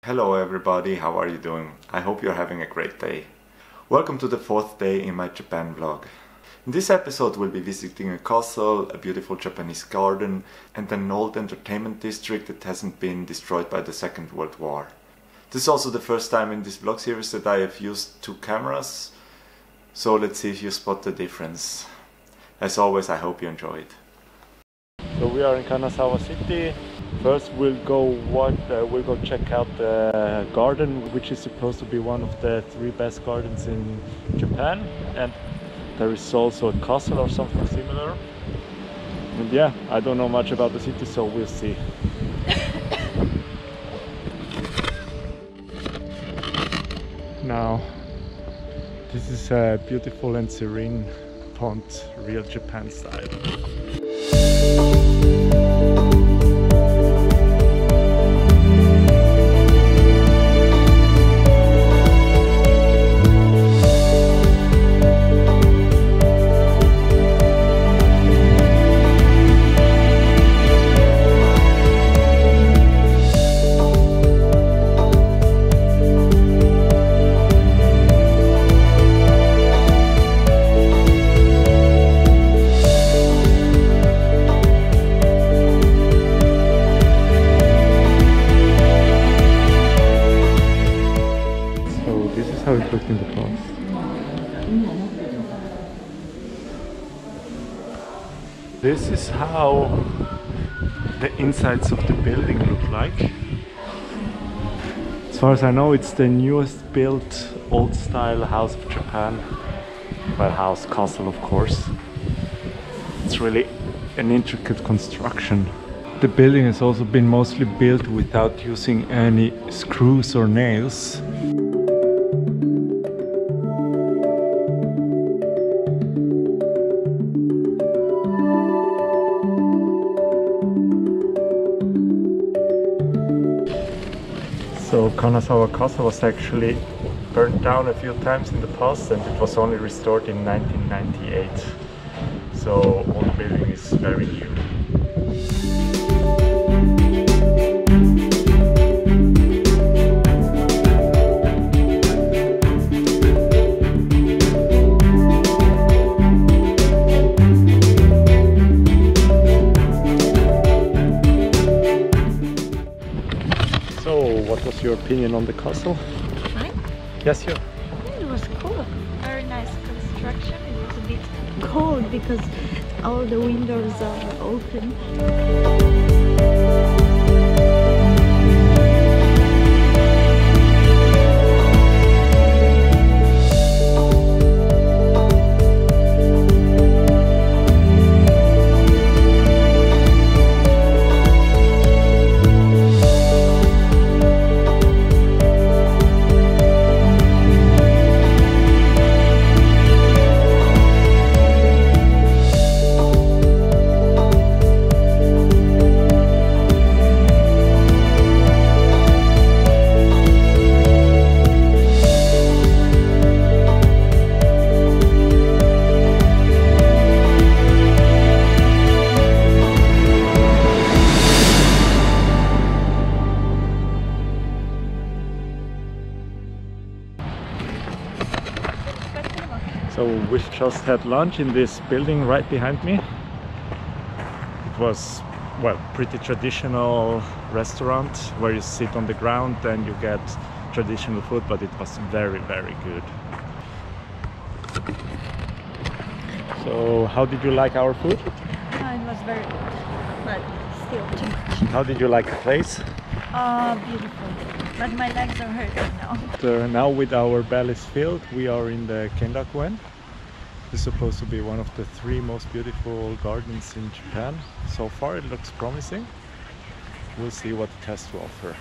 Hello everybody, how are you doing? I hope you're having a great day. Welcome to the 4th day in my Japan vlog. In this episode we'll be visiting a castle, a beautiful Japanese garden and an old entertainment district that hasn't been destroyed by the Second World War. This is also the first time in this vlog series that I have used 2 cameras, so let's see if you spot the difference. As always, I hope you enjoy it. So we are in Kanazawa city. First we'll go check out the garden, which is supposed to be one of the 3 best gardens in Japan, and there is also a castle or something similar. And yeah, I don't know much about the city, so we'll see. Now, this is a beautiful and serene pond, real Japan style. How it looked in the past. This is how the insides of the building look like. As far as I know, it's the newest built old style house of Japan. Well, house, castle of course. It's really an intricate construction. The building has also been mostly built without using any screws or nails. So Kanazawa Castle was actually burnt down a few times in the past, and it was only restored in 1998. So all the building is very new. What was your opinion on the castle? Mine? Yes, you. It was cool. Very nice construction. It was a bit cold because all the windows are open. So we just had lunch in this building right behind me. It was, well, pretty traditional restaurant where you sit on the ground and you get traditional food, but it was very, very good. So how did you like our food? It was very good, but still too much. How did you like the place? Beautiful. But my legs are hurting now. Now with our bellies filled, we are in the Kenroku Garden. It's supposed to be one of the 3 most beautiful gardens in Japan. So far it looks promising. We'll see what it has to offer.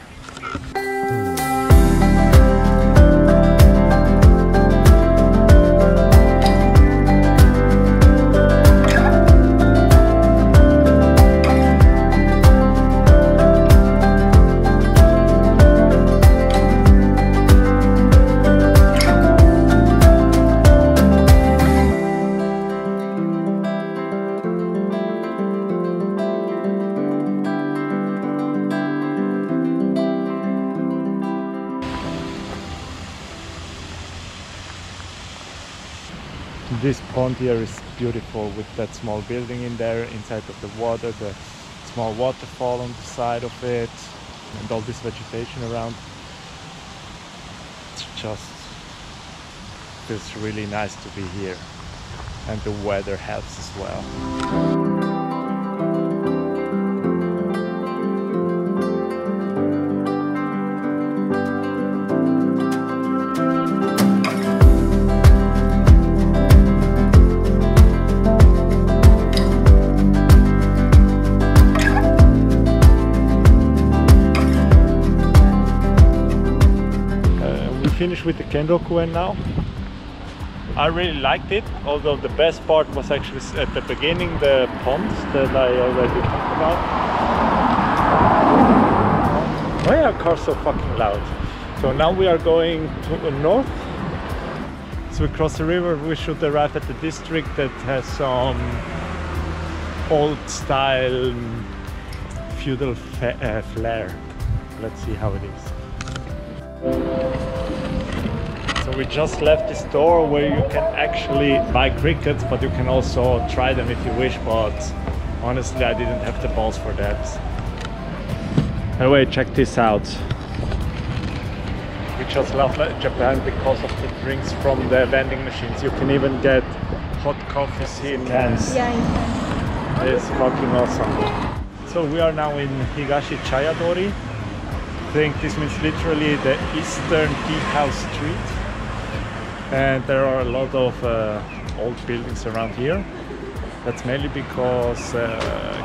This pond here is beautiful with that small building in there, inside of the water, the small waterfall on the side of it, and all this vegetation around. It's just feels really nice to be here, and the weather helps as well. Finished with the Kenroku now. I really liked it, although the best part was actually at the beginning, the ponds that I already talked about. Why are cars so fucking loud? So now we are going to the north. So we cross the river, we should arrive at the district that has some old style feudal flair. Let's see how it is. So we just left the store where you can actually buy crickets, but you can also try them if you wish, but honestly I didn't have the balls for that. Anyway, check this out. We just love Japan because of the drinks from the vending machines. You can even get hot coffees in cans. Yeah, in cans. It's fucking awesome. So we are now in Higashi Chaya doori. I think this means literally the Eastern Tea House Street. And there are a lot of old buildings around here. That's mainly because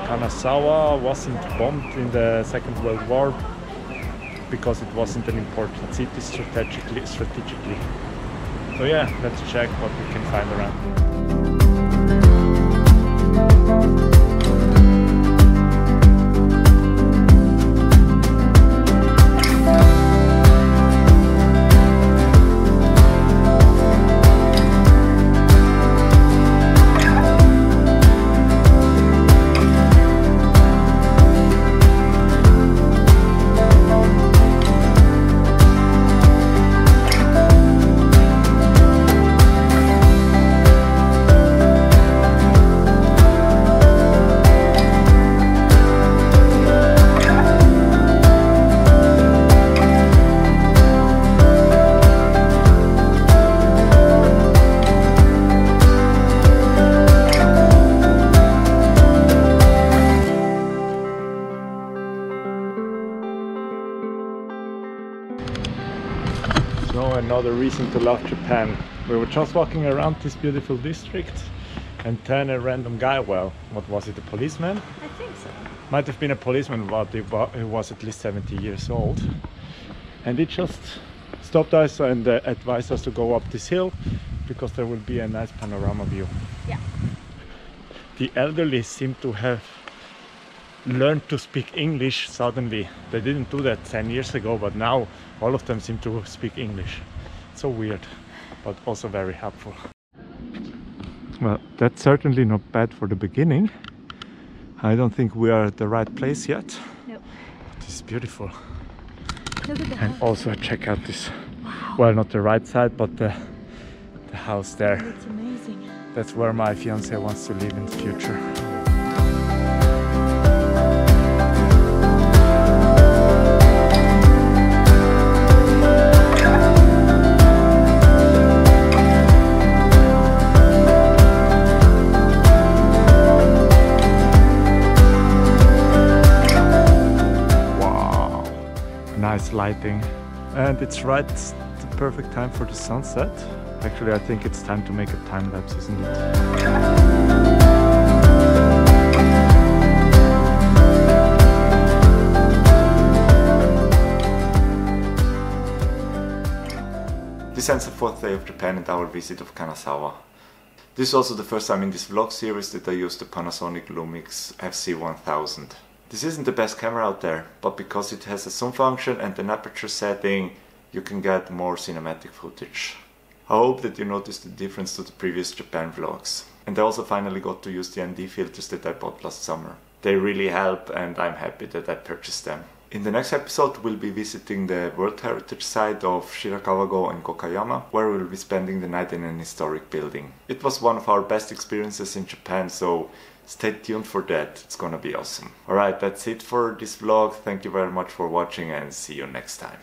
Kanazawa wasn't bombed in the Second World War because it wasn't an important city strategically. So yeah, let's check what we can find around. So another reason to love Japan. We were just walking around this beautiful district and then a random guy, well, what was it, a policeman? I think so. Might have been a policeman, but he was at least 70 years old. And he just stopped us and advised us to go up this hill because there will be a nice panorama view. Yeah. The elderly seem to have learned to speak English suddenly. They didn't do that 10 years ago, but now all of them seem to speak English. It's so weird, but also very helpful. Well, that's certainly not bad for the beginning. I don't think we are at the right place yet. Nope. This is beautiful. Look at the And house. also check out this, Wow. well, not the right side, but the house there. It's amazing. That's where my fiance wants to live in the future. Nice lighting, and it's right the perfect time for the sunset. Actually, I think it's time to make a time lapse, isn't it? This ends the fourth day of Japan and our visit of Kanazawa. This is also the first time in this vlog series that I used the Panasonic Lumix FC1000. This isn't the best camera out there, but because it has a zoom function and an aperture setting, you can get more cinematic footage. I hope that you noticed the difference to the previous Japan vlogs. And I also finally got to use the ND filters that I bought last summer. They really help and I'm happy that I purchased them. In the next episode, we'll be visiting the World Heritage Site of Shirakawa-go in Kokayama, where we'll be spending the night in an historic building. It was one of our best experiences in Japan, so stay tuned for that. It's gonna be awesome. Alright, that's it for this vlog. Thank you very much for watching and see you next time.